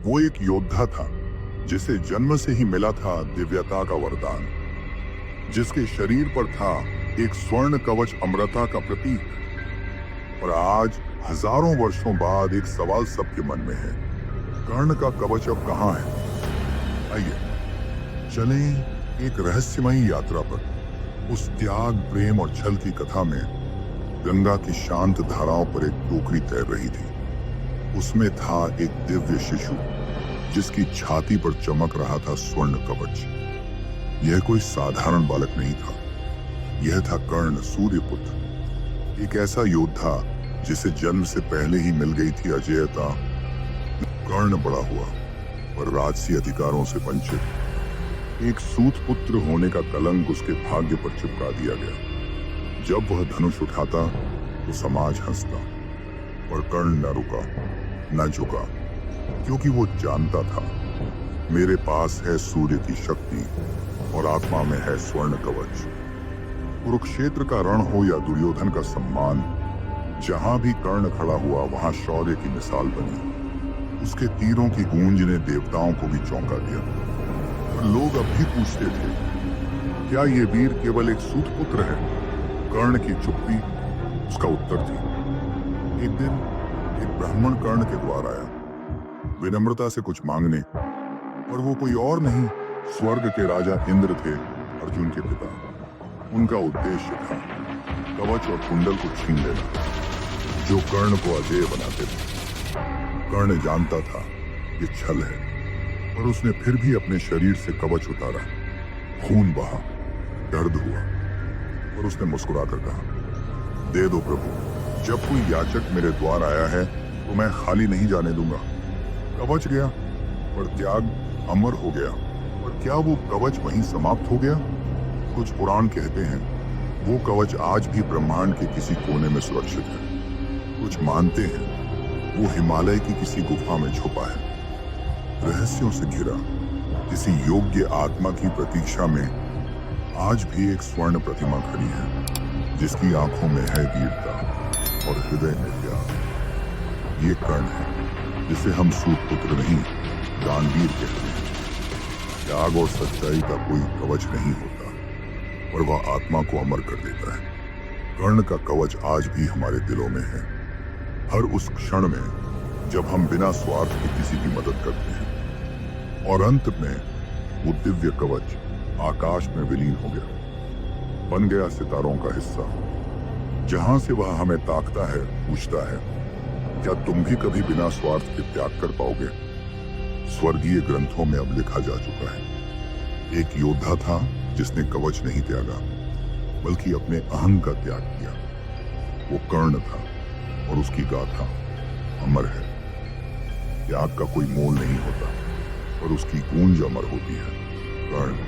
वो एक योद्धा था जिसे जन्म से ही मिला था दिव्यता का वरदान, जिसके शरीर पर था एक स्वर्ण कवच अमरता का प्रतीक। और आज हजारों वर्षों बाद एक सवाल सबके मन में है, कर्ण का कवच अब कहाँ है? आइए चलें एक रहस्यमयी यात्रा पर। उस त्याग, प्रेम और छल की कथा में गंगा की शांत धाराओं पर एक टोकरी तैर रही थी। उसमें था एक दिव्य शिशु जिसकी छाती पर चमक रहा था स्वर्ण कवच। यह कोई साधारण बालक नहीं था, यह था कर्ण, सूर्यपुत्र, एक ऐसा योद्धा जिसे जन्म से पहले ही मिल गई थी अजेयता। कर्ण बड़ा हुआ पर राजसी अधिकारों से वंचित। एक सूत पुत्र होने का कलंक उसके भाग्य पर चिपका दिया गया। जब वह धनुष उठाता तो समाज हंसता, पर कर्ण न रुका, न झुका, क्योंकि वो जानता था मेरे पास है सूर्य की शक्ति और आत्मा में है स्वर्ण कवच। कुरुक्षेत्र का रण हो या दुर्योधन का सम्मान, जहां भी कर्ण खड़ा हुआ वहां शौर्य की मिसाल बनी। उसके तीरों की गूंज ने देवताओं को भी चौंका दिया। और लोग अब भी पूछते थे, क्या ये वीर केवल एक सूत पुत्र है? कर्ण की चुप्पी उसका उत्तर थी। एक दिन एक ब्राह्मण कर्ण के द्वार आया, विनम्रता से कुछ मांगने, और वो कोई और नहीं, स्वर्ग के राजा इंद्र थे, अर्जुन के पिता। उनका उद्देश्य था कवच और कुंडल को छीन लेना, जो कर्ण को अजेय बनाते थे। कर्ण जानता था ये छल है, और उसने फिर भी अपने शरीर से कवच उतारा। खून बहा, दर्द हुआ, और उसने मुस्कुराकर कहा, दे दो प्रभु, जब कोई याचक मेरे द्वार आया है तो मैं खाली नहीं जाने दूंगा। कवच गया, पर त्याग अमर हो गया। और क्या वो कवच वहीं समाप्त हो गया? कुछ पुराण कहते हैं वो कवच आज भी ब्रह्मांड के किसी कोने में सुरक्षित है। कुछ मानते हैं वो हिमालय की किसी गुफा में छुपा है, रहस्यों से घिरा। किसी योग्य आत्मा की प्रतीक्षा में आज भी एक स्वर्ण प्रतिमा खड़ी है, जिसकी आंखों में है वीरता और हृदय में प्यार। ये कर्ण है जिसे हम सूतपुत्र नहीं, दानवीर कहते हैं। त्याग और सच्चाई का कोई कवच नहीं होता, पर वह आत्मा को अमर कर देता है। कर्ण का कवच आज भी हमारे दिलों में है, हर उस क्षण में जब हम बिना स्वार्थ के किसी की मदद करते हैं। और अंत में वो दिव्य कवच आकाश में विलीन हो गया, बन गया सितारों का हिस्सा। जहां से वह हमें ताकता है, पूछता है, क्या तुम भी कभी बिना स्वार्थ के त्याग कर पाओगे? स्वर्गीय ग्रंथों में अब लिखा जा चुका है, एक योद्धा था जिसने कवच नहीं त्यागा, बल्कि अपने अहं का त्याग किया। वो कर्ण था, और उसकी गाथा अमर है। त्याग का कोई मोल नहीं होता, पर उसकी गूंज अमर होती है। कर्ण